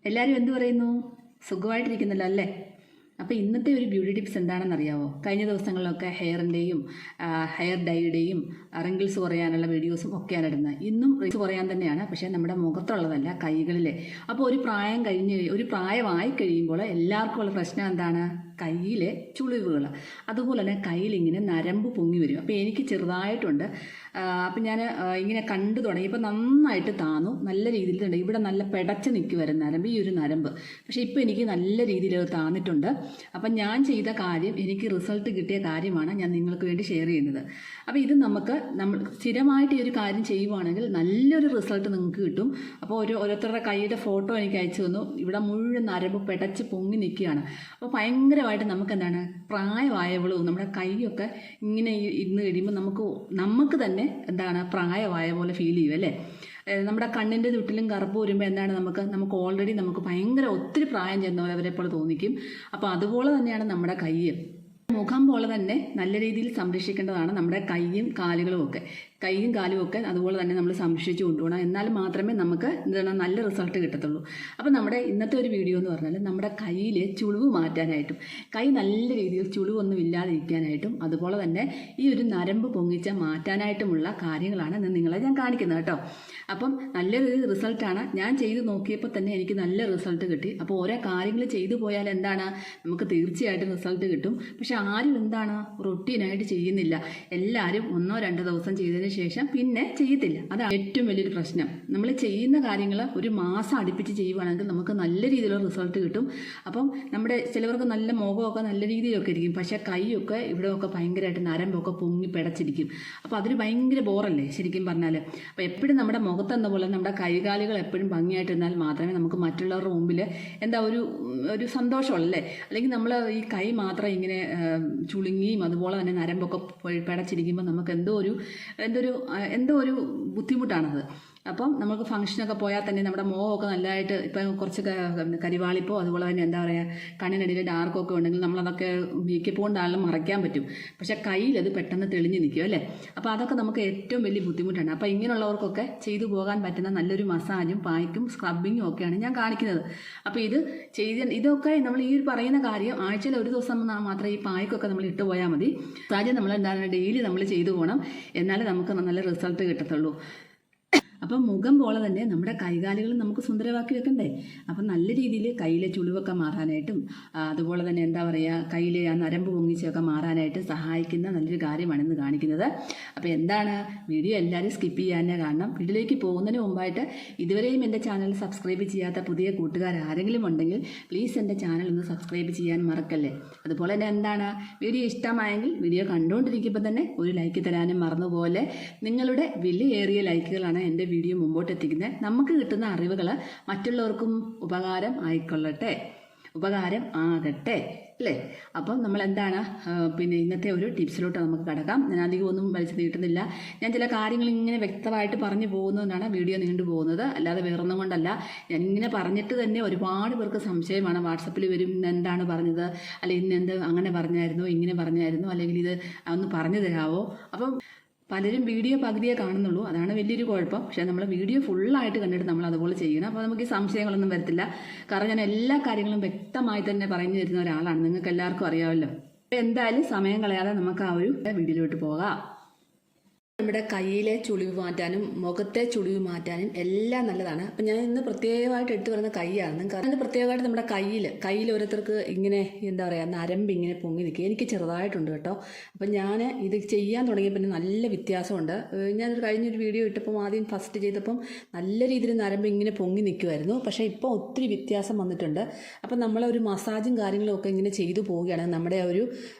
എല്ലാവരും എന്തു പറയുന്നു? സുഖമായിട്ടിരിക്കുന്നല്ലോ അല്ലേ? അപ്പോൾ ഇന്നത്തെ ഒരു ബ്യൂട്ടി ടിപ്സ് എന്താണെന്ന് അറിയാമോ? കഴിഞ്ഞ ദിവസങ്ങളിലൊക്കെ ഹെയറിൻ്റെയും ഹെയർ ഡൈയുടെയും റിങ്കിൾസ് കുറയാനുള്ള വീഡിയോസും ഒക്കെയാണ് ഇടുന്നത്. ഇന്നും റിങ്കിൾസ് കുറയാൻ തന്നെയാണ്, പക്ഷേ നമ്മുടെ മുഖത്തുള്ളതല്ല, കൈകളിലെ. അപ്പോൾ ഒരു പ്രായമായി കഴിയുമ്പോൾ എല്ലാവർക്കും ഉള്ള പ്രശ്നം എന്താണ്? കയ്യിലെ ചുളിവുകൾ. അതുപോലെ തന്നെ കയ്യിലിങ്ങനെ നരമ്പ് പൊങ്ങി വരും. അപ്പോൾ എനിക്ക് ചെറുതായിട്ടുണ്ട്. അപ്പം ഞാൻ ഇങ്ങനെ കണ്ടു തുടങ്ങി. ഇപ്പോൾ നന്നായിട്ട് താന്നു, നല്ല രീതിയിലുണ്ട്. ഇവിടെ നല്ല പെടച്ച് നിൽക്കുമായിരുന്നു നരമ്പ്, ഈ ഒരു നരമ്പ്. പക്ഷേ ഇപ്പോൾ എനിക്ക് നല്ല രീതിയിൽ താന്നിട്ടുണ്ട്. അപ്പം ഞാൻ ചെയ്ത കാര്യം, എനിക്ക് റിസൾട്ട് കിട്ടിയ കാര്യമാണ് ഞാൻ നിങ്ങൾക്ക് വേണ്ടി ഷെയർ ചെയ്യുന്നത്. അപ്പോൾ ഇത് നമ്മൾ സ്ഥിരമായിട്ട് ഈ ഒരു കാര്യം ചെയ്യുവാണെങ്കിൽ നല്ലൊരു റിസൾട്ട് നിങ്ങൾക്ക് കിട്ടും. അപ്പോൾ ഓരോരുത്തരുടെ കൈയുടെ ഫോട്ടോ എനിക്ക് അയച്ചു തന്നു. ഇവിടെ മുഴുവൻ നരമ്പ് പെടച്ച് പൊങ്ങി നിൽക്കുകയാണ്. അപ്പോൾ ഭയങ്കരമായിട്ട് നമുക്ക് എന്താണ്, പ്രായമായവളും നമ്മുടെ കൈയൊക്കെ ഇങ്ങനെ ഇരുന്ന് കഴിയുമ്പോൾ നമുക്ക് തന്നെ എന്താണ് പ്രായമായ പോലെ ഫീൽ ചെയ്യും അല്ലേ? നമ്മുടെ കണ്ണിൻ്റെ ചുറ്റിലും കറുപ്പ് വരുമ്പോൾ എന്താണ്, നമുക്ക് ഓൾറെഡി ഭയങ്കര ഒത്തിരി പ്രായം ചെന്നവരെ പോലെ തോന്നിക്കും. അപ്പോൾ അതുപോലെ തന്നെയാണ് നമ്മുടെ കൈ. മുഖം പോലെ തന്നെ നല്ല രീതിയിൽ സംരക്ഷിക്കേണ്ടതാണ് നമ്മുടെ കൈയും കാലുകളും ഒക്കെ അതുപോലെ തന്നെ നമ്മൾ സംരക്ഷിച്ച് കൊണ്ടുപോകണം. എന്നാൽ മാത്രമേ നമുക്ക് നല്ല റിസൾട്ട് കിട്ടത്തുള്ളൂ. അപ്പോൾ നമ്മുടെ ഇന്നത്തെ ഒരു വീഡിയോ എന്ന് പറഞ്ഞാൽ നമ്മുടെ കയ്യിൽ ചുളിവ് മാറ്റാനായിട്ടും കൈ നല്ല രീതിയിൽ ചുളിവൊന്നും ഇല്ലാതിരിക്കാനായിട്ടും അതുപോലെ തന്നെ ഈ ഒരു നരമ്പ് പൊങ്ങിച്ച മാറ്റാനായിട്ടുമുള്ള കാര്യങ്ങളാണ് നിങ്ങളെ ഞാൻ കാണിക്കുന്നത് കേട്ടോ. അപ്പം നല്ലൊരു റിസൾട്ടാണ്. ഞാൻ ചെയ്ത് നോക്കിയപ്പോൾ തന്നെ എനിക്ക് നല്ല റിസൾട്ട് കിട്ടി. അപ്പോൾ ഓരോ കാര്യങ്ങൾ ചെയ്തു പോയാൽ എന്താണ്, നമുക്ക് തീർച്ചയായിട്ടും റിസൾട്ട് കിട്ടും. പക്ഷെ ആരും എന്താണ് റൊട്ടീനായിട്ട് ചെയ്യുന്നില്ല. എല്ലാവരും 1-2 ദിവസം ചെയ്തതിന് ശേഷം പിന്നെ ചെയ്യത്തില്ല. അതാണ് ഏറ്റവും വലിയൊരു പ്രശ്നം. നമ്മൾ ചെയ്യുന്ന കാര്യങ്ങൾ ഒരു മാസം അടുപ്പിച്ച് ചെയ്യുവാണെങ്കിൽ നമുക്ക് നല്ല രീതിയിലുള്ള റിസൾട്ട് കിട്ടും. അപ്പം നമ്മുടെ ചിലവർക്ക് നല്ല മുഖമൊക്കെ നല്ല രീതിയിലൊക്കെ ഇരിക്കും, പക്ഷേ കൈയൊക്കെ ഇവിടെയൊക്കെ ഭയങ്കരമായിട്ട് നരമ്പൊക്കെ പൊങ്ങി പിടച്ചിരിക്കും. അപ്പോൾ അതൊരു ഭയങ്കര ബോറല്ലേ ശരിക്കും പറഞ്ഞാൽ. അപ്പോൾ എപ്പോഴും നമ്മുടെ മുഖത്തെന്ന പോലെ നമ്മുടെ കൈകാലുകൾ എപ്പോഴും ഭംഗിയായിട്ടിരുന്നാൽ മാത്രമേ നമുക്ക് മറ്റുള്ളവരുടെ മുമ്പിൽ എന്താ ഒരു സന്തോഷമുള്ളല്ലേ. അല്ലെങ്കിൽ നമ്മൾ ഈ കൈ മാത്രം ഇങ്ങനെ ചുളുങ്ങിയും അതുപോലെ തന്നെ നരമ്പൊക്കെ പിടച്ചിരിക്കുമ്പോൾ നമുക്ക് എന്തോ ഒരു ബുദ്ധിമുട്ടാണത്. അപ്പം നമുക്ക് ഫംഗ്ഷനൊക്കെ പോയാൽ തന്നെ നമ്മുടെ മുഖമൊക്കെ നല്ലതായിട്ട് ഇപ്പം കുറച്ച് കരിവാളിപ്പോ അതുപോലെ തന്നെ എന്താ പറയുക, കണ്ണിനടിയിൽ ഡാർക്കൊക്കെ ഉണ്ടെങ്കിൽ നമ്മളതൊക്കെ മേക്കപ്പ് കൊണ്ടാണെങ്കിലും മറയ്ക്കാൻ പറ്റും. പക്ഷേ കയ്യിലത് പെട്ടെന്ന് തെളിഞ്ഞ് നിൽക്കും അല്ലേ. അപ്പോൾ അതൊക്കെ നമുക്ക് ഏറ്റവും വലിയ ബുദ്ധിമുട്ടാണ്. അപ്പോൾ ഇങ്ങനെയുള്ളവർക്കൊക്കെ ചെയ്തു പോകാൻ പറ്റുന്ന നല്ലൊരു മസാജും പായ്ക്കും സ്ക്രബിങ്ങും ഒക്കെയാണ് ഞാൻ കാണിക്കുന്നത്. അപ്പോൾ ഇതൊക്കെ നമ്മൾ ഈ പറയുന്ന കാര്യം ആഴ്ചയിൽ ഒരു ദിവസം മാത്രമേ ഈ പായ്ക്കൊക്കെ നമ്മൾ ഇട്ട് പോയാൽ മതി. മസാജ് നമ്മൾ എന്താണ് ഡെയിലി നമ്മൾ ചെയ്തു പോകണം, എന്നാലേ നമുക്ക് നല്ല റിസൾട്ട് കിട്ടത്തുള്ളൂ. അപ്പം മുഖം പോലെ തന്നെ നമ്മുടെ കൈകാലുകൾ നമുക്ക് സുന്ദരമാക്കി വെക്കണ്ടേ. അപ്പം നല്ല രീതിയിൽ കയ്യിലെ ചുളിവൊക്കെ മാറാനായിട്ടും അതുപോലെ തന്നെ എന്താ പറയുക, കയ്യിലെ ആ നരമ്പ് പൊങ്ങിച്ചൊക്കെ മാറാനായിട്ട് സഹായിക്കുന്ന നല്ലൊരു കാര്യമാണ് ഇന്ന് കാണിക്കുന്നത്. അപ്പോൾ എന്താണ്, വീഡിയോ എല്ലാവരും സ്കിപ്പ് ചെയ്യാൻ തന്നെ കാണണം. വീഡിയോയിലേക്ക് പോകുന്നതിന് മുമ്പായിട്ട് ഇതുവരെയും എൻ്റെ ചാനൽ സബ്സ്ക്രൈബ് ചെയ്യാത്ത പുതിയ കൂട്ടുകാർ ആരെങ്കിലും ഉണ്ടെങ്കിൽ പ്ലീസ് എൻ്റെ ചാനൽ ഒന്ന് സബ്സ്ക്രൈബ് ചെയ്യാൻ മറക്കല്ലേ. അതുപോലെ തന്നെ എന്താണ്, വീഡിയോ ഇഷ്ടമായെങ്കിൽ വീഡിയോ കണ്ടുകൊണ്ടിരിക്കുമ്പോൾ തന്നെ ഒരു ലൈക്ക് തരാനും മറന്നുപോലെ. നിങ്ങളുടെ വിലയേറിയ ലൈക്കുകളാണ് എൻ്റെ വീഡിയോ മുമ്പോട്ട് എത്തിക്കുന്നത്. നമുക്ക് കിട്ടുന്ന അറിവുകൾ മറ്റുള്ളവർക്കും ഉപകാരം ആകട്ടെ അല്ലേ. അപ്പം നമ്മൾ എന്താണ്, പിന്നെ ഇന്നത്തെ ഒരു ടിപ്സിലോട്ട് നമുക്ക് കടക്കാം. ഞാൻ അധികം ഒന്നും വലിച്ചു നീട്ടുന്നില്ല. ഞാൻ ചില കാര്യങ്ങൾ ഇങ്ങനെ വ്യക്തമായിട്ട് പറഞ്ഞു പോകുന്നതുകൊണ്ടാണ് വീഡിയോ നീണ്ടു പോകുന്നത്, അല്ലാതെ വേറൊന്നും കൊണ്ടല്ല. ഞാൻ ഇങ്ങനെ പറഞ്ഞിട്ട് തന്നെ ഒരുപാട് പേർക്ക് സംശയമാണ്. വാട്സപ്പിൽ വരും, ഇന്ന് എന്താണ് പറഞ്ഞത്, അല്ലെങ്കിൽ ഇന്ന് എന്ത് അങ്ങനെ പറഞ്ഞായിരുന്നു, ഇങ്ങനെ പറഞ്ഞായിരുന്നു, അല്ലെങ്കിൽ ഇത് ഒന്ന് പറഞ്ഞു തരാമോ. അപ്പം പലരും വീഡിയോ പകുതിയെ കാണുന്നുള്ളൂ, അതാണ് വലിയൊരു കുഴപ്പം. പക്ഷേ നമ്മൾ വീഡിയോ ഫുള്ളായിട്ട് കണ്ടിട്ട് നമ്മൾ അതുപോലെ ചെയ്യണം. അപ്പോൾ നമുക്ക് ഈ സംശയങ്ങളൊന്നും വരത്തില്ല. കാരണം ഞാൻ എല്ലാ കാര്യങ്ങളും വ്യക്തമായി തന്നെ പറഞ്ഞു തരുന്ന ഒരാളാണ്, നിങ്ങൾക്ക് എല്ലാവർക്കും അറിയാമല്ലോ. എന്തായാലും സമയം കളയാതെ നമുക്ക് ആ ഒരു വീഡിയോയിലോട്ട് പോകാം. നമ്മുടെ കയ്യിലെ ചുളിവ് മാറ്റാനും മുഖത്തെ ചുളിവ് മാറ്റാനും എല്ലാം നല്ലതാണ്. അപ്പം ഞാൻ ഇന്ന് പ്രത്യേകമായിട്ട് എടുത്തു പറയുന്ന കൈയാണ്. കാരണം പ്രത്യേകമായിട്ട് നമ്മുടെ കയ്യിൽ ഓരോരുത്തർക്ക് ഇങ്ങനെ എന്താ പറയുക, നരമ്പ് ഇങ്ങനെ പൊങ്ങി നിൽക്കുക. എനിക്ക് ചെറുതായിട്ടുണ്ട് കേട്ടോ. അപ്പം ഞാൻ ഇത് ചെയ്യാൻ തുടങ്ങിയപ്പോൾ നല്ല വ്യത്യാസമുണ്ട്. ഞാനൊരു കഴിഞ്ഞൊരു വീഡിയോ ഇട്ടപ്പം ആദ്യം ഫസ്റ്റ് ചെയ്തപ്പം നല്ല രീതിയിൽ നരമ്പ് ഇങ്ങനെ പൊങ്ങി നിൽക്കുമായിരുന്നു. പക്ഷേ ഇപ്പോൾ ഒത്തിരി വ്യത്യാസം വന്നിട്ടുണ്ട്. അപ്പം നമ്മളൊരു മസാജും കാര്യങ്ങളും ഒക്കെ ഇങ്ങനെ ചെയ്തു പോവുകയാണെങ്കിൽ നമ്മുടെ ഒരു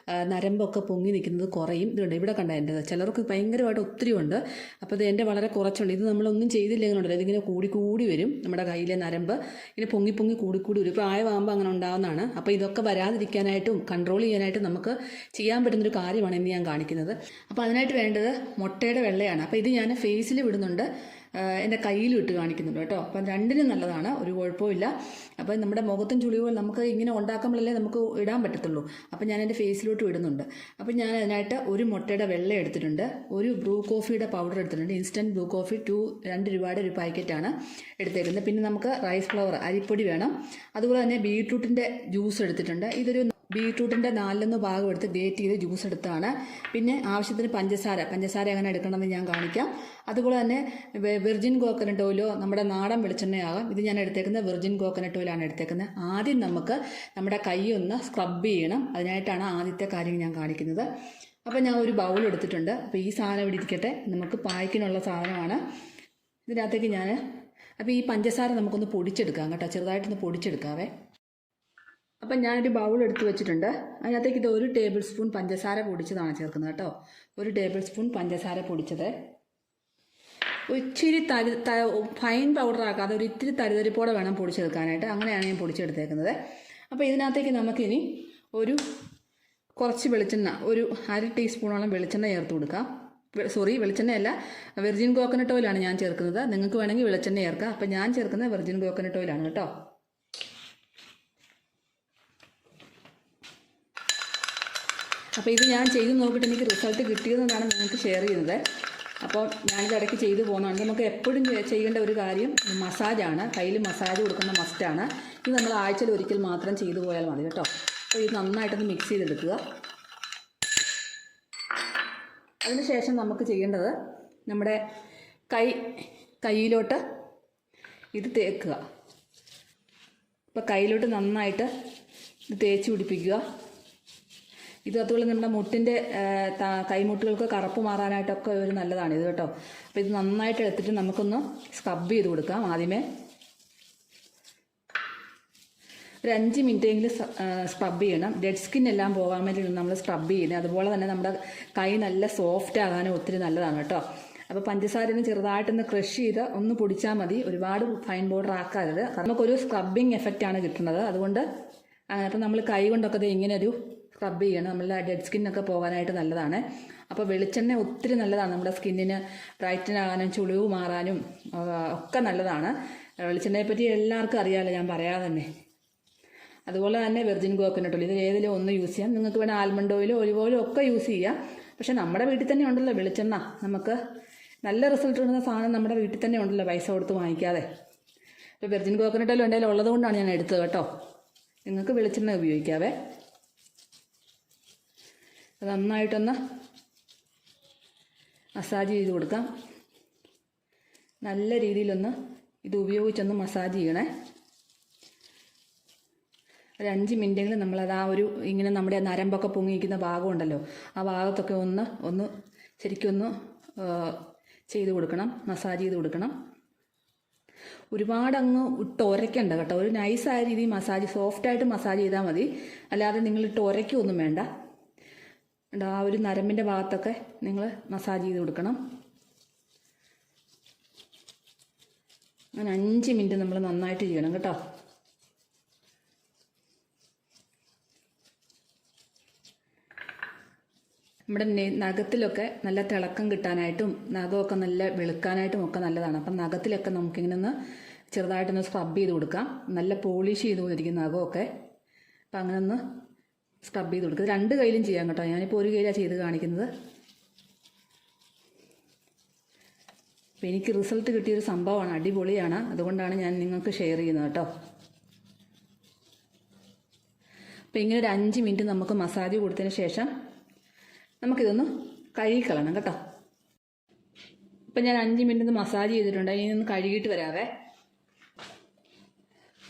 നരമ്പൊക്കെ പൊങ്ങി നിൽക്കുന്നത് കുറയും. ഇതുണ്ട്, ഇവിടെ കണ്ട എൻ്റെ ചിലർക്ക് ഭയങ്കരമായിട്ട് ഒത്തിരി ഉണ്ട്. അപ്പോൾ ഇത് എൻ്റെ വളരെ കുറച്ചുണ്ട്. ഇത് നമ്മളൊന്നും ചെയ്തില്ലെങ്കിലുണ്ടല്ലോ, ഇതിങ്ങനെ കൂടി വരും. നമ്മുടെ കയ്യിലെ നരമ്പ് ഇങ്ങനെ പൊങ്ങി കൂടി ഒരു പ്രായമാകുമ്പോൾ അങ്ങനെ ഉണ്ടാകുന്നതാണ്. അപ്പോൾ ഇതൊക്കെ വരാതിരിക്കാനായിട്ടും കൺട്രോൾ ചെയ്യാനായിട്ടും നമുക്ക് ചെയ്യാൻ പറ്റുന്നൊരു കാര്യമാണ് ഇന്ന് ഞാൻ കാണിക്കുന്നത്. അപ്പോൾ അതിനായിട്ട് വേണ്ടത് മുട്ടയുടെ വെള്ളയാണ്. അപ്പോൾ ഇത് ഞാൻ ഫേസിൽ വിടുന്നുണ്ട്. എൻ്റെ കയ്യിലും ഇട്ട് കാണിക്കുന്നുണ്ട് കേട്ടോ. അപ്പം രണ്ടിനും നല്ലതാണ്, ഒരു കുഴപ്പമില്ല. അപ്പം നമ്മുടെ മുഖത്തും ചുളിവുകൾ നമുക്ക് ഇങ്ങനെ ഉണ്ടാക്കുമ്പോഴല്ലേ നമുക്ക് ഇടാൻ പറ്റത്തുള്ളൂ. അപ്പം ഞാൻ എൻ്റെ ഫേസിലോട്ടും ഇടുന്നുണ്ട്. അപ്പം ഞാൻ അതിനായിട്ട് ഒരു മുട്ടയുടെ വെള്ള എടുത്തിട്ടുണ്ട്, ഒരു ബ്രൂ കോഫിയുടെ പൗഡർ എടുത്തിട്ടുണ്ട്. ഇൻസ്റ്റൻറ്റ് ബ്രൂ കോഫി 2 രൂപയുടെ ഒരു പാക്കറ്റാണ് എടുത്തേക്കുന്നത്. പിന്നെ നമുക്ക് റൈസ് ഫ്ലവർ അരിപ്പൊടി വേണം. അതുപോലെ തന്നെ ബീട്രൂട്ടിൻ്റെ ജ്യൂസ് എടുത്തിട്ടുണ്ട്. ഇതൊരു ബീട്രൂട്ടിൻ്റെ 4 ഭാഗം എടുത്ത് ഗ്രേറ്റ് ചെയ്ത് ജ്യൂസ് എടുത്താണ്. പിന്നെ ആവശ്യത്തിന് പഞ്ചസാര എങ്ങനെ എടുക്കണമെന്ന് ഞാൻ കാണിക്കാം. അതുപോലെ തന്നെ വെർജിൻ കോക്കനട്ട് ഓയിലോ നമ്മുടെ നാടൻ വെളിച്ചെണ്ണയാകാം. ഇത് ഞാൻ എടുത്തേക്കുന്നത് വെർജിൻ കോക്കനട്ട് ഓയിലാണ് എടുത്തേക്കുന്നത്. ആദ്യം നമുക്ക് നമ്മുടെ കൈ ഒന്ന് സ്ക്രബ് ചെയ്യണം. അതിനായിട്ടാണ് ആദ്യത്തെ കാര്യം ഞാൻ കാണിക്കുന്നത്. അപ്പോൾ ഞാൻ ഒരു ബൗൾ എടുത്തിട്ടുണ്ട്. അപ്പോൾ ഈ സാധനം ഇവിടെ ഇരിക്കട്ടെ, നമുക്ക് പായ്ക്കിനുള്ള സാധനമാണ്. ഇതിനകത്തേക്ക് അപ്പോൾ ഈ പഞ്ചസാര നമുക്കൊന്ന് പൊടിച്ചെടുക്കാം കേട്ടോ, ചെറുതായിട്ടൊന്ന് പൊടിച്ചെടുക്കാവേ. അപ്പം ഞാനൊരു ബൗൾ എടുത്ത് വെച്ചിട്ടുണ്ട്. അതിനകത്തേക്ക് ഇത് 1 ടേബിൾ സ്പൂൺ പഞ്ചസാര പൊടിച്ചതാണ് ചേർക്കുന്നത് കേട്ടോ. 1 ടേബിൾ സ്പൂൺ പഞ്ചസാര പൊടിച്ചത്. ഇച്ചിരി ഫൈൻ പൗഡർ ആക്കാതെ ഒരു ഇത്തിരി തരിതരിപ്പോടെ വേണം പൊടിച്ചെടുക്കാനായിട്ട്. അങ്ങനെയാണ് ഞാൻ പൊടിച്ചെടുത്തേക്കുന്നത്. അപ്പോൾ ഇതിനകത്തേക്ക് നമുക്കിനി കുറച്ച് വെളിച്ചെണ്ണ, ഒരു 1/2 ടീസ്പൂണോളം വെളിച്ചെണ്ണ ചേർത്ത് കൊടുക്കാം. വെളിച്ചെണ്ണയല്ല, വെർജിൻ കോക്കനട്ട് ഓയിലാണ് ഞാൻ ചേർക്കുന്നത്. നിങ്ങൾക്ക് വേണമെങ്കിൽ വെളിച്ചെണ്ണ ചേർക്കാം. അപ്പം ഞാൻ ചേർക്കുന്നത് വെർജിൻ കോക്കനട്ട് ഓയിലാണ് കേട്ടോ. അപ്പോൾ ഇത് ഞാൻ ചെയ്ത് നോക്കിയിട്ട് എനിക്ക് റിസൾട്ട് കിട്ടിയതെന്നാണ് നിങ്ങൾക്ക് ഷെയർ ചെയ്യുന്നത്. അപ്പോൾ ഞാനിത് ഇടയ്ക്ക് ചെയ്തു പോകുന്നതാണ്. നമുക്ക് എപ്പോഴും ചെയ്യേണ്ട ഒരു കാര്യം മസാജാണ്. കയ്യിൽ മസാജ് കൊടുക്കുന്ന മസ്റ്റാണ്. ഇത് നമ്മൾ ആഴ്ചയിൽ ഒരിക്കൽ മാത്രം ചെയ്തു പോയാൽ മതി കേട്ടോ. അപ്പോൾ ഇത് നന്നായിട്ടൊന്ന് മിക്സ് ചെയ്തെടുക്കുക. അതിനുശേഷം നമുക്ക് ചെയ്യേണ്ടത് നമ്മുടെ കയ്യിലോട്ട് ഇത് തേക്കുക. അപ്പോൾ കയ്യിലോട്ട് നന്നായിട്ട് ഇത് തേച്ച് പിടിപ്പിക്കുക. ഇത് അതുപോലെ നമ്മുടെ മുട്ടിൻ്റെ കൈമുട്ടുകൾക്ക് കറുപ്പ് മാറാനായിട്ടൊക്കെ ഒരു നല്ലതാണ് ഇത് കേട്ടോ. അപ്പോൾ ഇത് നന്നായിട്ട് എടുത്തിട്ട് നമുക്കൊന്ന് സ്ക്രബ് ചെയ്ത് കൊടുക്കാം. ആദ്യമേ ഒരു 5 മിനിറ്റെങ്കിലും സ്ക്രബ് ചെയ്യണം. ഡെഡ് സ്കിൻ എല്ലാം പോകാൻ വേണ്ടി നമ്മൾ സ്ക്രബ് ചെയ്യുന്നത്. അതുപോലെ തന്നെ നമ്മുടെ കൈ നല്ല സോഫ്റ്റ് ആകാനും ഒത്തിരി നല്ലതാണ് കേട്ടോ. അപ്പോൾ പഞ്ചസാരന് ചെറുതായിട്ടൊന്ന് ക്രഷ് ചെയ്ത് ഒന്ന് പൊടിച്ചാൽ മതി, ഒരുപാട് ഫൈൻ പൗഡർ ആക്കാതെ. നമുക്കൊരു സ്ക്രബിങ് എഫക്റ്റാണ് കിട്ടുന്നത്. അതുകൊണ്ട് അപ്പം നമ്മൾ കൈ കൊണ്ടൊക്കെ ഇങ്ങനെ ഒരു സ്ക്രബ് ചെയ്യണം. നമ്മളുടെ ഡെഡ് സ്കിന്നൊക്കെ പോകാനായിട്ട് നല്ലതാണ്. അപ്പോൾ വെളിച്ചെണ്ണ ഒത്തിരി നല്ലതാണ് നമ്മുടെ സ്കിന്നിന് ബ്രൈറ്റൻ ആകാനും ചുളിവ് മാറാനും ഒക്കെ നല്ലതാണ്. വെളിച്ചെണ്ണയെ പറ്റി എല്ലാവർക്കും അറിയാമല്ലോ, ഞാൻ പറയാതെ തന്നെ. അതുപോലെ തന്നെ വെർജിൻ കോക്കനട്ട് ഓയിൽ, ഇത് ഏതിലും ഒന്ന് യൂസ് ചെയ്യാം. നിങ്ങൾക്ക് വേണേൽ ആൽമണ്ട് ഓയിലോ ഒലിവ് ഓയിലോ ഒക്കെ യൂസ് ചെയ്യാം. പക്ഷെ നമ്മുടെ വീട്ടിൽ തന്നെ ഉണ്ടല്ലോ വെളിച്ചെണ്ണ, നമുക്ക് നല്ല റിസൾട്ട് കിട്ടുന്ന സാധനം നമ്മുടെ വീട്ടിൽ തന്നെ ഉണ്ടല്ലോ, പൈസ കൊടുത്ത് വാങ്ങിക്കാതെ. ഇപ്പോൾ വെർജിൻ കോക്കനട്ട് ഓയിൽ എൻ്റെ ഉള്ളത് കൊണ്ടാണ് ഞാൻ എടുത്തത് കേട്ടോ. നിങ്ങൾക്ക് വെളിച്ചെണ്ണ ഉപയോഗിക്കാവേ. അത് നന്നായിട്ടൊന്ന് മസാജ് ചെയ്ത് കൊടുക്കാം. നല്ല രീതിയിലൊന്ന് ഇത് ഉപയോഗിച്ചൊന്ന് മസാജ് ചെയ്യണേ. ഒരു 5 മിനിറ്റെങ്കിലും നമ്മളത് ഇങ്ങനെ നമ്മുടെ നരമ്പൊക്കെ പൊങ്ങിയിരിക്കുന്ന ഭാഗമുണ്ടല്ലോ, ആ ഭാഗത്തൊക്കെ ഒന്ന് ശരിക്കൊന്ന് ചെയ്ത് കൊടുക്കണം, മസാജ് ചെയ്ത് കൊടുക്കണം. ഒരുപാടങ്ങ് ഇട്ട് ഉരയ്ക്കണ്ട കേട്ടോ. ഒരു നൈസായ രീതിയിൽ മസാജ്, സോഫ്റ്റായിട്ട് മസാജ് ചെയ്താൽ മതി. അല്ലാതെ നിങ്ങളിട്ട് ഉരയ്ക്കൊന്നും വേണ്ട. ആ ഒരു നരമ്പിൻ്റെ ഭാഗത്തൊക്കെ നിങ്ങൾ മസാജ് ചെയ്ത് കൊടുക്കണം. അങ്ങനെ 5 മിനിറ്റ് നമ്മൾ നന്നായിട്ട് ചെയ്യണം കേട്ടോ. നമ്മുടെ നഖത്തിലൊക്കെ നല്ല തിളക്കം കിട്ടാനായിട്ടും നഖമൊക്കെ നല്ല വെളുക്കാനായിട്ടും ഒക്കെ നല്ലതാണ്. അപ്പം നഖത്തിലൊക്കെ നമുക്കിങ്ങനെ ഒന്ന് ചെറുതായിട്ടൊന്ന് സ്ക്രബ് ചെയ്ത് കൊടുക്കാം. നല്ല പോളിഷ് ചെയ്ത് പോയിരിക്കും നഖമൊക്കെ. അപ്പം അങ്ങനെ ഒന്ന് സ്ക്രബ് ചെയ്ത് കൊടുക്കുക. 2 കൈയിലും ചെയ്യാം കേട്ടോ. ഞാനിപ്പോൾ 1 കൈയിലാണ് ചെയ്ത് കാണിക്കുന്നത്. അപ്പോൾ എനിക്ക് റിസൾട്ട് കിട്ടിയൊരു സംഭവമാണ്, അടിപൊളിയാണ്. അതുകൊണ്ടാണ് ഞാൻ നിങ്ങൾക്ക് ഷെയർ ചെയ്യുന്നത് കേട്ടോ. അപ്പോൾ ഇങ്ങനെ ഒരു 5 മിനിറ്റ് നമുക്ക് മസാജ് കൊടുത്തതിന് ശേഷം നമുക്കിതൊന്ന് കഴുകിക്കളയണം കേട്ടോ. അപ്പം ഞാൻ 5 മിനിറ്റ് മസാജ് ചെയ്തിട്ടുണ്ട്. ഇനി ഒന്ന് കഴുകിയിട്ട് വരാവേ.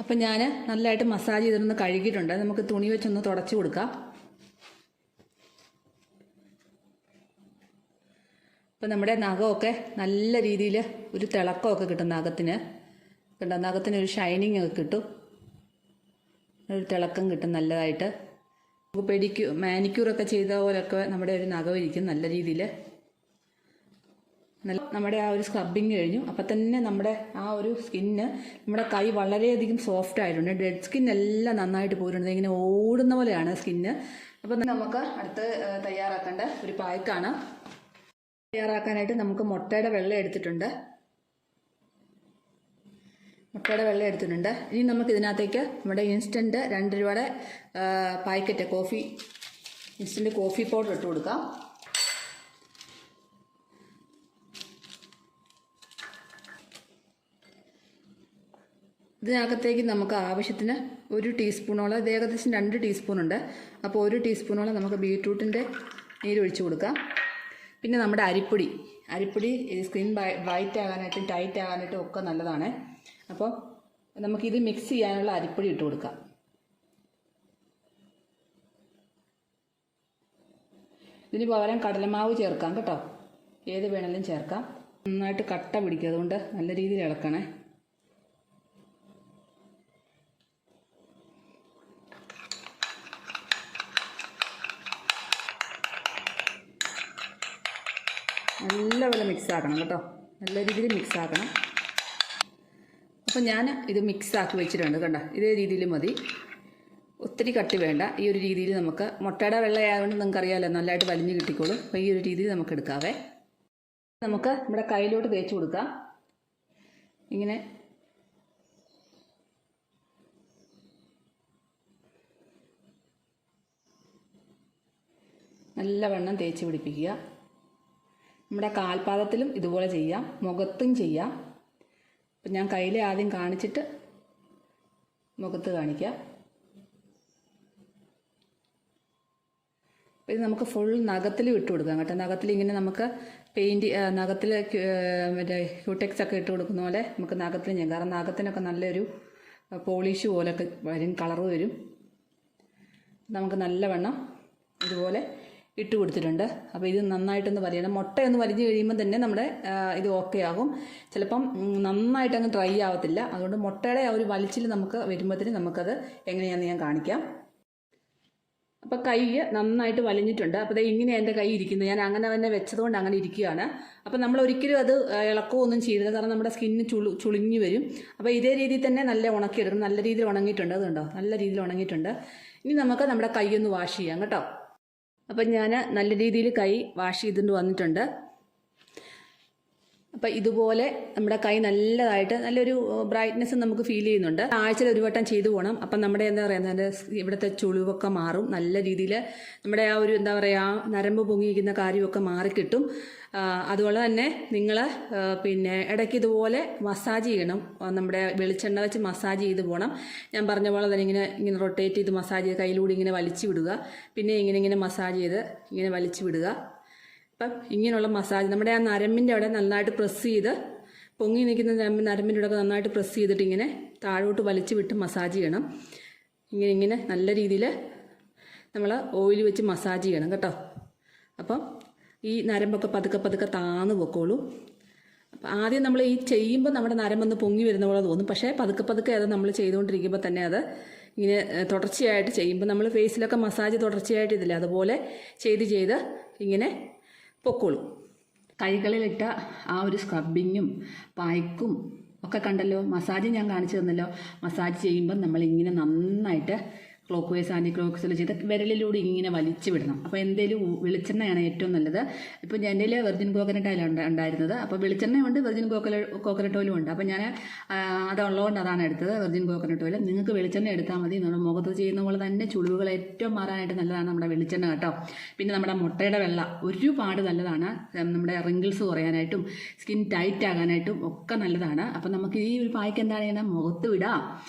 അപ്പം ഞാൻ നല്ലതായിട്ട് മസാജ് ചെയ്തിട്ടൊന്ന് കഴുകിയിട്ടുണ്ട്. നമുക്ക് തുണി വെച്ചൊന്ന് തുടച്ച് കൊടുക്കാം. അപ്പം നമ്മുടെ നഖമൊക്കെ നല്ല രീതിയിൽ ഒരു തിളക്കമൊക്കെ കിട്ടും നഖത്തിന്. കണ്ടോ, നഖത്തിനൊരു ഷൈനിങ് ഒക്കെ കിട്ടും, ഒരു തിളക്കം കിട്ടും നല്ലതായിട്ട്. നമുക്ക് മാനിക്യൂറൊക്കെ ചെയ്ത പോലൊക്കെ നമ്മുടെ ഒരു നഖം ഇരിക്കും നല്ല രീതിയിൽ. നമ്മുടെ ആ ഒരു സ്ക്രബിങ് കഴിഞ്ഞു. അപ്പം തന്നെ നമ്മുടെ ആ ഒരു സ്കിന്ന്, നമ്മുടെ കൈ വളരെയധികം സോഫ്റ്റ് ആയിട്ടുണ്ട്. ഡെഡ് സ്കിൻ എല്ലാം നന്നായിട്ട് പോയിട്ടുണ്ട്. ഇങ്ങനെ ഓടുന്ന പോലെയാണ് സ്കിന്ന്. അപ്പം നമുക്ക് അടുത്ത് തയ്യാറാക്കേണ്ട ഒരു പായ്ക്കാണ്. തയ്യാറാക്കാനായിട്ട് നമുക്ക് മുട്ടയുടെ വെള്ള എടുത്തിട്ടുണ്ട്. മുട്ടയുടെ വെള്ളം എടുത്തിട്ടുണ്ട്. ഇനി നമുക്ക് ഇതിനകത്തേക്ക് നമ്മുടെ ഇൻസ്റ്റൻറ്റ് 2 രൂപയുടെ പാക്കറ്റ് ഇൻസ്റ്റൻറ്റ് കോഫി പൗഡർ ഇട്ട് കൊടുക്കാം. ഇതിനകത്തേക്ക് നമുക്ക് ആവശ്യത്തിന് 1 ടീസ്പൂണോളം, ഇത് ഏകദേശം 2 ടീസ്പൂണുണ്ട്. അപ്പോൾ 1 ടീസ്പൂണോളം നമുക്ക് ബീട്രൂട്ടിൻ്റെ നീരൊഴിച്ച് കൊടുക്കാം. പിന്നെ നമ്മുടെ അരിപ്പൊടി സ്കിൻ വൈറ്റ് ആകാനായിട്ടും ടൈറ്റ് ആകാനായിട്ടും ഒക്കെ നല്ലതാണ്. അപ്പോൾ നമുക്കിത് മിക്സ് ചെയ്യാനുള്ള അരിപ്പൊടി ഇട്ട് കൊടുക്കാം. ഇതിന് പകരം കടലമാവ് ചേർക്കാം കേട്ടോ, ഏത് വേണമെങ്കിലും ചേർക്കാം. നന്നായിട്ട് കട്ട പിടിക്കും, അതുകൊണ്ട് നല്ല രീതിയിൽ ഇളക്കണേ. നല്ലപോലെ മിക്സ് ആക്കണം കേട്ടോ, നല്ല രീതിയിൽ മിക്സ് ആക്കണം. അപ്പോൾ ഞാൻ ഇത് മിക്സ് ആക്കി വെച്ചിട്ടുണ്ട് കണ്ടോ, ഇതേ രീതിയിൽ മതി, ഒത്തിരി കട്ടി വേണ്ട. ഈ ഒരു രീതിയിൽ നമുക്ക് മുട്ടയുടെ വെള്ളമായതുകൊണ്ട് നിങ്ങൾക്കറിയാമല്ലോ നല്ലതായിട്ട് വലിഞ്ഞ് കിട്ടിക്കോളും. അപ്പോൾ ഈ ഒരു രീതിയിൽ നമുക്ക് എടുക്കാവേ. നമുക്ക് നമ്മുടെ കയ്യിലോട്ട് തേച്ച് കൊടുക്കാം. ഇങ്ങനെ നല്ലവണ്ണം തേച്ച് പിടിപ്പിക്കുക. നമ്മുടെ കാൽപാദത്തിലും ഇതുപോലെ ചെയ്യാം, മുഖത്തും ചെയ്യാം. അപ്പം ഞാൻ കയ്യിൽ ആദ്യം കാണിച്ചിട്ട് മുഖത്ത് കാണിക്കാം. ഇത് നമുക്ക് ഫുൾ നഖത്തിൽ ഇട്ട് കൊടുക്കാം കേട്ടോ. നഖത്തിൽ ഇങ്ങനെ നമുക്ക് നഖത്തിൽ മറ്റേ ക്യൂടെക്സ് ഒക്കെ ഇട്ട് കൊടുക്കുന്ന പോലെ നമുക്ക് നഖത്തിൽ ചെയ്യാം. കാരണം നഖത്തിനൊക്കെ നല്ലൊരു പോളിഷ് പോലൊക്കെ വരും, കളറ് വരും. നമുക്ക് നല്ലവണ്ണം ഇതുപോലെ ഇട്ട് കൊടുത്തിട്ടുണ്ട്. അപ്പോൾ ഇത് നന്നായിട്ടൊന്ന് വലിയണം. മുട്ടയൊന്ന് വലിഞ്ഞ് കഴിയുമ്പോൾ തന്നെ നമ്മുടെ ഇത് ഓക്കെ ആകും. ചിലപ്പം നന്നായിട്ട് അങ്ങ് ഡ്രൈ ആവത്തില്ല. അതുകൊണ്ട് മുട്ടയുടെ ആ ഒരു വലിച്ചിൽ നമുക്ക് വരുമ്പോഴത്തേന് നമുക്കത് എങ്ങനെയാണെന്ന് ഞാൻ കാണിക്കാം. അപ്പോൾ കൈ നന്നായിട്ട് വലിഞ്ഞിട്ടുണ്ട്. അപ്പോൾ ഇങ്ങനെ എൻ്റെ കൈ ഇരിക്കുന്നത്, ഞാൻ അങ്ങനെ തന്നെ വെച്ചതുകൊണ്ട് അങ്ങനെ ഇരിക്കുകയാണ്. അപ്പോൾ നമ്മൾ ഒരിക്കലും അത് ഇളക്കമൊന്നും ചെയ്തില്ല, കാരണം നമ്മുടെ സ്കിന്ന് ചുളിഞ്ഞു വരും. അപ്പോൾ ഇതേ രീതിയിൽ തന്നെ നല്ല ഉണക്കിയെടുക്കണം. നല്ല രീതിയിൽ ഉണങ്ങിയിട്ടുണ്ട്, അതുണ്ടോ, നല്ല രീതിയിൽ ഉണങ്ങിയിട്ടുണ്ട്. ഇനി നമുക്ക് നമ്മുടെ കൈ ഒന്ന് വാഷ് ചെയ്യാം കേട്ടോ. അപ്പം ഞാൻ നല്ല രീതിയിൽ കൈ വാഷ് ചെയ്തുകൊണ്ട് വന്നിട്ടുണ്ട്. അപ്പം ഇതുപോലെ നമ്മുടെ കൈ നല്ലൊരു ബ്രൈറ്റ്നെസ് നമുക്ക് ഫീൽ ചെയ്യുന്നുണ്ട്. ആഴ്ചയിൽ ഒരു വട്ടം ചെയ്തു പോകണം. അപ്പം നമ്മുടെ എന്താ പറയുക, ഇവിടുത്തെ ചുളിവൊക്കെ മാറും. നല്ല രീതിയിൽ നമ്മുടെ ആ ഒരു എന്താ പറയുക, നരമ്പ് പൊങ്ങിയിരിക്കുന്ന കാര്യമൊക്കെ മാറിക്കിട്ടും. അതുപോലെ തന്നെ നിങ്ങൾ പിന്നെ ഇടയ്ക്ക് ഇതുപോലെ മസാജ് ചെയ്യണം. നമ്മുടെ വെളിച്ചെണ്ണ വെച്ച് മസാജ് ചെയ്ത് പോകണം. ഞാൻ പറഞ്ഞ പോലെ തന്നെ ഇങ്ങനെ റൊട്ടേറ്റ് ചെയ്ത് മസാജ് ചെയ്ത് കയ്യിലൂടെ ഇങ്ങനെ വലിച്ചു വിടുക. പിന്നെ ഇങ്ങനെ മസാജ് ചെയ്ത് ഇങ്ങനെ വലിച്ചു വിടുക. അപ്പം ഇങ്ങനെയുള്ള മസാജ് നമ്മുടെ ആ നരമ്പിൻ്റെ അവിടെ നന്നായിട്ട് പ്രസ് ചെയ്ത്, പൊങ്ങി നിൽക്കുന്ന നരമ്പിൻ്റെ അവിടെ നന്നായിട്ട് പ്രസ് ചെയ്തിട്ട് ഇങ്ങനെ താഴോട്ട് വലിച്ചു വിട്ട് മസാജ് ചെയ്യണം. ഇങ്ങനെ നല്ല രീതിയിൽ നമ്മൾ ഓയിൽ വെച്ച് മസാജ് ചെയ്യണം കേട്ടോ. അപ്പം ഈ നരമ്പൊക്കെ പതുക്കെ താന്ന് പൊക്കോളൂ. അപ്പം ആദ്യം നമ്മൾ ഈ ചെയ്യുമ്പോൾ നമ്മുടെ നരമ്പൊന്ന് പൊങ്ങി വരുന്ന പോലെ തോന്നും. പക്ഷേ പതുക്കെ അത് നമ്മൾ ചെയ്തുകൊണ്ടിരിക്കുമ്പോൾ തന്നെ അത് ഇങ്ങനെ തുടർച്ചയായിട്ട് ചെയ്യുമ്പോൾ നമ്മൾ ഫേസിലൊക്കെ മസാജ് തുടർച്ചയായിട്ട് ഇതില്ല, അതുപോലെ ചെയ്ത് ഇങ്ങനെ പൊക്കോളും. കൈകളിലിട്ട ആ ഒരു സ്ക്രബിങ്ങും പായ്ക്കും ഒക്കെ കണ്ടല്ലോ. മസാജ് ഞാൻ കാണിച്ചു തന്നല്ലോ. മസാജ് ചെയ്യുമ്പം നമ്മളിങ്ങനെ നന്നായിട്ട് clockwise anticlockwise ചെയ്ത് വിരലിലൂടെ ഇങ്ങനെ വലിച്ചു വിടണം. അപ്പോൾ എന്തെങ്കിലും വെളിച്ചെണ്ണയാണ് ഏറ്റവും നല്ലത്. ഇപ്പോൾ എൻ്റെ കയ്യിൽ വെർജിൻ കോക്കനട്ട് ഓയിലാണ് ഉണ്ടായിരുന്നത്. അപ്പോൾ വെളിച്ചെണ്ണയുണ്ട്, വെർജിൻ കോക്കനട്ട് ഓയിലും ഉണ്ട്. അപ്പോൾ ഞാൻ അതുള്ളതുകൊണ്ട് അതാണ് എടുത്തത്, വെർജിൻ കോക്കനട്ട് ഓയിൽ. നിങ്ങൾക്ക് വെളിച്ചെണ്ണ എടുത്താൽ മതി. നമ്മുടെ മുഖത്ത് ചെയ്യുന്ന പോലെ തന്നെ ചുളിവുകൾ ഏറ്റവും മാറാനായിട്ട് നല്ലതാണ് നമ്മുടെ വെളിച്ചെണ്ണ കേട്ടോ. പിന്നെ നമ്മുടെ മുട്ടയുടെ വെള്ള ഒരുപാട് നല്ലതാണ്. നമ്മുടെ റിങ്കിൾസ് കുറയാനായിട്ടും സ്കിൻ ടൈറ്റ് ആകാനായിട്ടും ഒക്കെ നല്ലതാണ്. അപ്പോൾ നമുക്ക് ഈ ഒരു പായ്ക്ക് എന്താണ് ചെയ്യണം, മുഖത്ത് വിടാം.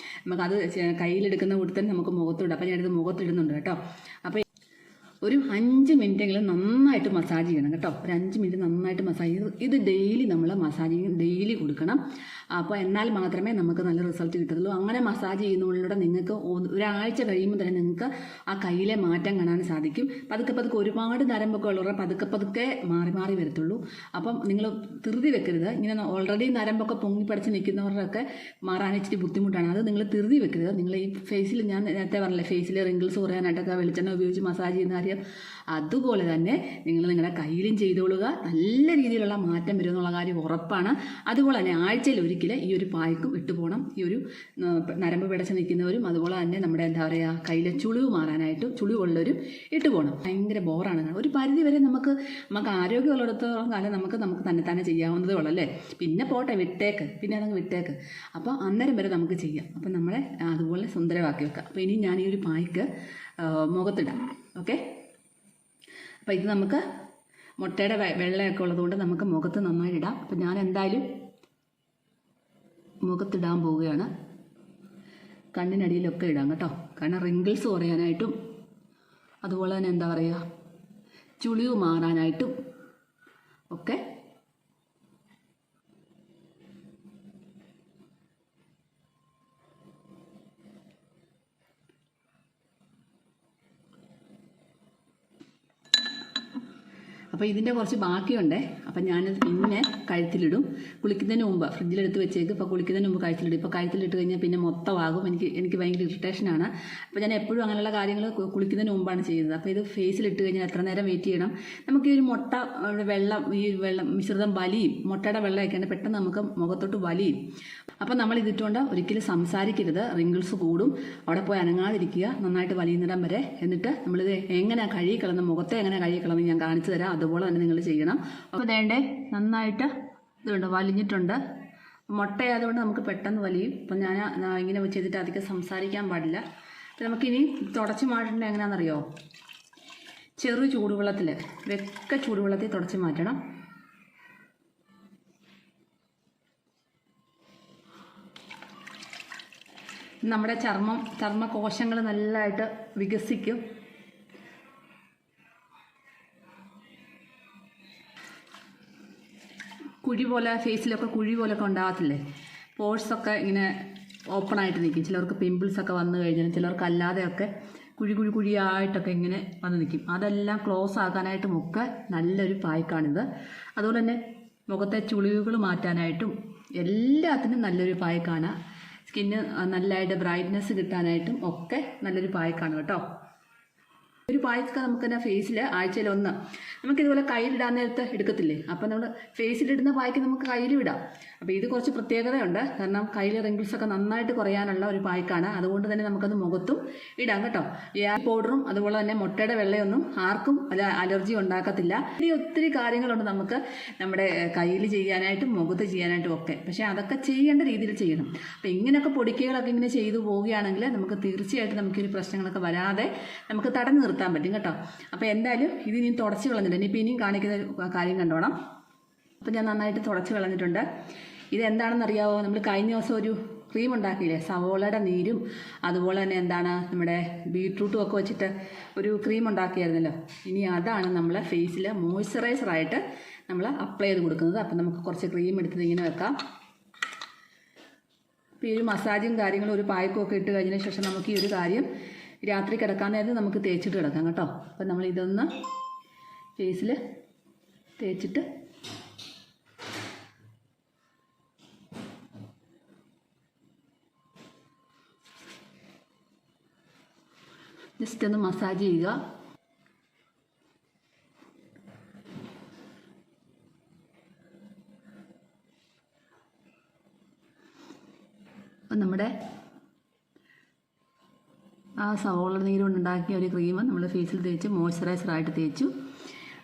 നമുക്കത് കയ്യിലെടുക്കുന്ന കൂടി തന്നെ നമുക്ക് മുഖത്ത്. അപ്പോൾ ഞാനിത് മുഖത്തിടുന്നുണ്ട് കേട്ടോ. അപ്പോൾ ഒരു 5 മിനിറ്റെങ്കിലും നന്നായിട്ട് മസാജ് ചെയ്യണം കേട്ടോ. ഒരു 5 മിനിറ്റ് നന്നായിട്ട് മസാജ് ചെയ്ത് ഇത് ഡെയിലി നമ്മൾ മസാജിങ് ഡെയിലി കൊടുക്കണം. അപ്പോൾ എന്നാൽ മാത്രമേ നമുക്ക് നല്ല റിസൾട്ട് കിട്ടത്തുള്ളൂ. അങ്ങനെ മസാജ് ചെയ്യുന്നതിലൂടെ നിങ്ങൾക്ക് ഒരാഴ്ച കഴിയുമ്പോൾ തന്നെ നിങ്ങൾക്ക് ആ കയ്യിലെ മാറ്റം കാണാൻ സാധിക്കും. പതുക്കെ ഒരുപാട് നരമ്പൊക്കെ ഉള്ളവരെ പതുക്കെ മാറി വരത്തുള്ളൂ. അപ്പം നിങ്ങൾ ധൃതി വെക്കരുത്. ഇങ്ങനെ ഓൾറെഡി നരമ്പൊക്കെ പൊങ്ങിപ്പടിച്ച് നിൽക്കുന്നവരുടെയൊക്കെ മാറാൻ ഇച്ചിരി ബുദ്ധിമുട്ടാണ്. അത് നിങ്ങൾ ധൃതി വെക്കരുത്. നിങ്ങൾ ഈ ഫേസിൽ, ഞാൻ നേരത്തെ പറഞ്ഞില്ലേ, ഫേസിൽ റിങ്കിൾസ് കുറയാനായിട്ടൊക്കെ വെളിച്ചെണ്ണ ഉപയോഗിച്ച് മസാജ് ചെയ്യുന്ന കാര്യം, അതുപോലെ തന്നെ നിങ്ങൾ നിങ്ങളുടെ കയ്യിലും ചെയ്തോളുക. നല്ല രീതിയിലുള്ള മാറ്റം വരുമെന്നുള്ള കാര്യം ഉറപ്പാണ്. അതുപോലെ തന്നെ ആഴ്ചയിൽ ഒരിക്കൽ ഒരിക്കൽ ഈ ഒരു പായ്ക്കും ഇട്ട് പോകണം. ഈ ഒരു നരമ്പ് പിടച്ച് നിൽക്കുന്നവരും അതുപോലെ തന്നെ നമ്മുടെ എന്താ പറയുക കയ്യിലെ ചുളിവ് മാറാനായിട്ടും ചുളിവുള്ളവരും ഇട്ട് പോകണം. ഭയങ്കര ബോറാണ്. ഒരു പരിധി വരെ നമുക്ക് ആരോഗ്യമുള്ളിടത്തോളം കാലം നമുക്ക് തന്നെ ചെയ്യാവുന്നതേ ഉള്ളൂ അല്ലേ. പിന്നെ പോട്ടെ വിട്ടേക്ക്, പിന്നെ അതങ്ങ് വിട്ടേക്ക്. അപ്പോൾ അന്നേരം വരെ നമുക്ക് ചെയ്യാം. അപ്പം നമ്മളെ അതുപോലെ സുന്ദരമാക്കി വെക്കാം. അപ്പോൾ ഇനി ഞാൻ ഈ ഒരു പായ്ക്ക് മുഖത്തിടാം. ഓക്കെ, അപ്പോൾ ഇത് നമുക്ക് മുട്ടയുടെ വെള്ളയൊക്കെ ഉള്ളതുകൊണ്ട് നമുക്ക് മുഖത്ത് നന്നായിട്ട് ഇടാം. അപ്പം ഞാൻ എന്തായാലും മുഖത്തിടാൻ പോവുകയാണ്. കണ്ണിനടിയിലൊക്കെ ഇടാം കേട്ടോ. കാരണം റിങ്കിൾസ് കുറയാനായിട്ടും അതുപോലെ തന്നെ എന്താ പറയുക ചുളിവ് മാറാനായിട്ടും ഒക്കെ അപ്പോൾ ഇതിൻ്റെ കുറച്ച് ബാക്കിയുണ്ട്. അപ്പം ഞാനത് പിന്നെ കഴുത്തിലിടും. കുളിക്കുന്നതിന് മുമ്പ് ഫ്രിഡ്ജിലെടുത്ത് വെച്ചേക്ക്. ഇപ്പോൾ കുളിക്കുന്നതിന് മുമ്പ് കഴുത്തിലിടും. ഇപ്പോൾ കഴുത്തിലിട്ട് കഴിഞ്ഞാൽ പിന്നെ മൊത്തമാകും. എനിക്ക് ഭയങ്കര ഇറിറ്റേഷനാണ്. അപ്പോൾ ഞാൻ എപ്പോഴും അങ്ങനെയുള്ള കാര്യങ്ങൾ കുളിക്കുന്നതിന് മുമ്പാണ് ചെയ്യുന്നത്. അപ്പോൾ ഇത് ഫേസിലിട്ട് കഴിഞ്ഞാൽ എത്ര നേരം വെയിറ്റ് ചെയ്യണം. നമുക്ക് ഈ ഒരു മുട്ട വെള്ളം മിശ്രിതം വലിയും. മുട്ടയുടെ വെള്ളമൊക്കെയാണ് പെട്ടെന്ന് നമുക്ക് മുഖത്തോട്ട് വലിയും. അപ്പോൾ നമ്മൾ ഇതിട്ടുകൊണ്ട് ഒരിക്കലും സംസാരിക്കരുത്. റിങ്കിൾസ് കൂടും. അവിടെ പോയി അനങ്ങാതിരിക്കുക, നന്നായിട്ട് വലിയുന്നിടം വരെ. എന്നിട്ട് നമ്മളിത് എങ്ങനെ കഴുകിക്കളന്ന്, മുഖത്തെ എങ്ങനെ കഴുകിക്കളന്ന് ഞാൻ കാണിച്ചു തരാം. അതുപോലെ തന്നെ നിങ്ങൾ ചെയ്യണം. അപ്പോൾ വേണ്ടേ നന്നായിട്ട് ഇതുണ്ട് വലിഞ്ഞിട്ടുണ്ട്. മുട്ടയായതുകൊണ്ട് നമുക്ക് പെട്ടെന്ന് വലിയും. അപ്പം ഞാൻ ഇങ്ങനെ ചെയ്തിട്ട് അധികം സംസാരിക്കാൻ പാടില്ല. അപ്പം നമുക്കിനി തുടച്ച് മാറ്റേണ്ടത് എങ്ങനെയാണെന്നറിയോ? ചെറു ചൂടുവെള്ളത്തിൽ ചൂടുവെള്ളത്തിൽ തുടച്ച് മാറ്റണം. നമ്മുടെ ചർമ്മകോശങ്ങൾ നല്ലതായിട്ട് വികസിക്കും. കുഴി പോലെ ഫേസിലൊക്കെ കുഴി പോലൊക്കെ ഉണ്ടാകത്തില്ലേ, പോഴ്സൊക്കെ ഇങ്ങനെ ഓപ്പണായിട്ട് നിൽക്കും. ചിലർക്ക് പിമ്പിൾസൊക്കെ വന്നു കഴിഞ്ഞാൽ ചിലർക്ക് അല്ലാതെയൊക്കെ കുഴിയായിട്ടൊക്കെ ഇങ്ങനെ വന്ന് നിൽക്കും. അതെല്ലാം ക്ലോസ് ആക്കാനായിട്ടും ഒക്കെ നല്ലൊരു പായ്ക്കാണിത്. അതുപോലെ തന്നെ മുഖത്തെ ചുളിവുകൾ മാറ്റാനായിട്ടും എല്ലാത്തിനും നല്ലൊരു പായ്ക്കാണ്. സ്കിന്ന് നല്ലതായിട്ട് ബ്രൈറ്റ്നെസ് കിട്ടാനായിട്ടും ഒക്കെ നല്ലൊരു പായ്ക്കാണ് കേട്ടോ. ഒരു പായ്ക്ക് നമുക്ക് തന്നെ ഫേസിൽ ആഴ്ചയിലൊന്ന് നമുക്കിതുപോലെ കയ്യിലിടാൻ നേരത്ത് എടുക്കത്തില്ലേ, അപ്പം നമ്മൾ ഫേസിലിടുന്ന പായ്ക്ക് നമുക്ക് കയ്യിലും ഇടാം. അപ്പോൾ ഇത് കുറച്ച് പ്രത്യേകതയുണ്ട്. കാരണം കയ്യിൽ റിങ്കിൾസൊക്കെ നന്നായിട്ട് കുറയാനുള്ള ഒരു പായ്ക്കാണ്. അതുകൊണ്ട് തന്നെ നമുക്കത് മുഖത്തും ഇടാം കേട്ടോ. ഈ പൗഡറും അതുപോലെ തന്നെ മുട്ടയുടെ വെള്ളയൊന്നും ആർക്കും അലർജി ഉണ്ടാക്കത്തില്ല. ഇനി ഒത്തിരി കാര്യങ്ങളുണ്ട് നമുക്ക് നമ്മുടെ കയ്യിൽ ചെയ്യാനായിട്ടും മുഖത്ത് ചെയ്യാനായിട്ടും ഒക്കെ. പക്ഷേ അതൊക്കെ ചെയ്യേണ്ട രീതിയിൽ ചെയ്യണം. അപ്പോൾ ഇങ്ങനെയൊക്കെ പൊടിക്കകളൊക്കെ ഇങ്ങനെ ചെയ്തു പോവുകയാണെങ്കിൽ നമുക്ക് തീർച്ചയായിട്ടും നമുക്കൊരു പ്രശ്നങ്ങളൊക്കെ വരാതെ നമുക്ക് തടഞ്ഞു നിർത്താൻ പറ്റും കേട്ടോ. അപ്പോൾ എന്തായാലും ഇത് ഇനി തുടച്ച് കളഞ്ഞില്ല. ഇനിയിപ്പോൾ ഇനിയും കാണിക്കുന്ന കാര്യം കണ്ടോണം. അപ്പോൾ ഞാൻ നന്നായിട്ട് തുടച്ച് കളഞ്ഞിട്ടുണ്ട്. ഇതെന്താണെന്നറിയാമോ? നമ്മൾ കഴിഞ്ഞ ദിവസം ഒരു ക്രീം ഉണ്ടാക്കിയില്ലേ, സവോളയുടെ നീരും അതുപോലെ തന്നെ എന്താണ് നമ്മുടെ ബീട്രൂട്ടും ഒക്കെ വെച്ചിട്ട് ഒരു ക്രീം ഉണ്ടാക്കിയായിരുന്നല്ലോ. ഇനി അതാണ് നമ്മൾ ഫേസിൽ മോയ്സ്ചറൈസറായിട്ട് നമ്മൾ അപ്ലൈ ചെയ്ത് കൊടുക്കുന്നത്. അപ്പം നമുക്ക് കുറച്ച് ക്രീം എടുത്തത് ഇങ്ങനെ വെക്കാം. അപ്പോൾ ഈ ഒരു മസാജും കാര്യങ്ങളും ഒരു പായ്ക്കും ഒക്കെ ഇട്ട് കഴിഞ്ഞതിന് ശേഷം നമുക്ക് ഈ ഒരു കാര്യം രാത്രി കിടക്കാൻ നേരത്ത് നമുക്ക് തേച്ചിട്ട് കിടക്കാം കേട്ടോ. അപ്പം നമ്മൾ ഇതൊന്ന് ഫേസിൽ തേച്ചിട്ട് ജസ്റ്റ് ഒന്ന് മസാജ് ചെയ്യുക. അപ്പം നമ്മുടെ ആ സവോള നീര് കൊണ്ടുണ്ടാക്കിയ ഒരു ക്രീം നമ്മൾ ഫേസിൽ തേച്ച് മോയ്സ്ചറൈസറായിട്ട് തേച്ചു.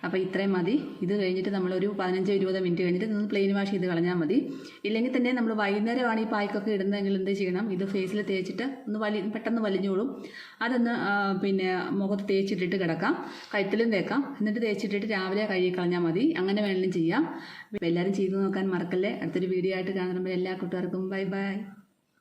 അപ്പോൾ ഇത്രയും മതി. ഇത് കഴിഞ്ഞിട്ട് നമ്മളൊരു 15-20 മിനിറ്റ് കഴിഞ്ഞിട്ട് ഒന്ന് പ്ലെയിൻ വാഷ് ചെയ്ത് കളഞ്ഞാൽ മതി. ഇല്ലെങ്കിൽ തന്നെ നമ്മൾ വൈകുന്നേരമാണ് ഈ പായ്ക്കൊക്കെ ഇടുന്നതെങ്കിൽ എന്ത് ചെയ്യണം, ഇത് ഫേസിൽ തേച്ചിട്ട് ഒന്ന് പെട്ടെന്ന് വലിഞ്ഞോളും. അതൊന്ന് പിന്നെ മുഖത്ത് തേച്ചിട്ടിട്ട് കിടക്കാം, കഴുത്തിലും തേക്കാം. എന്നിട്ട് തേച്ചിട്ടിട്ട് രാവിലെ കഴുകി കളഞ്ഞാൽ മതി. അങ്ങനെ വേണമെങ്കിലും ചെയ്യാം. അപ്പോൾ എല്ലാവരും ചെയ്ത് നോക്കാൻ മറക്കല്ലേ. അടുത്തൊരു വീഡിയോ ആയിട്ട് കാണുമ്പോൾ എല്ലാ കൂട്ടുകാർക്കും ബൈ ബൈ.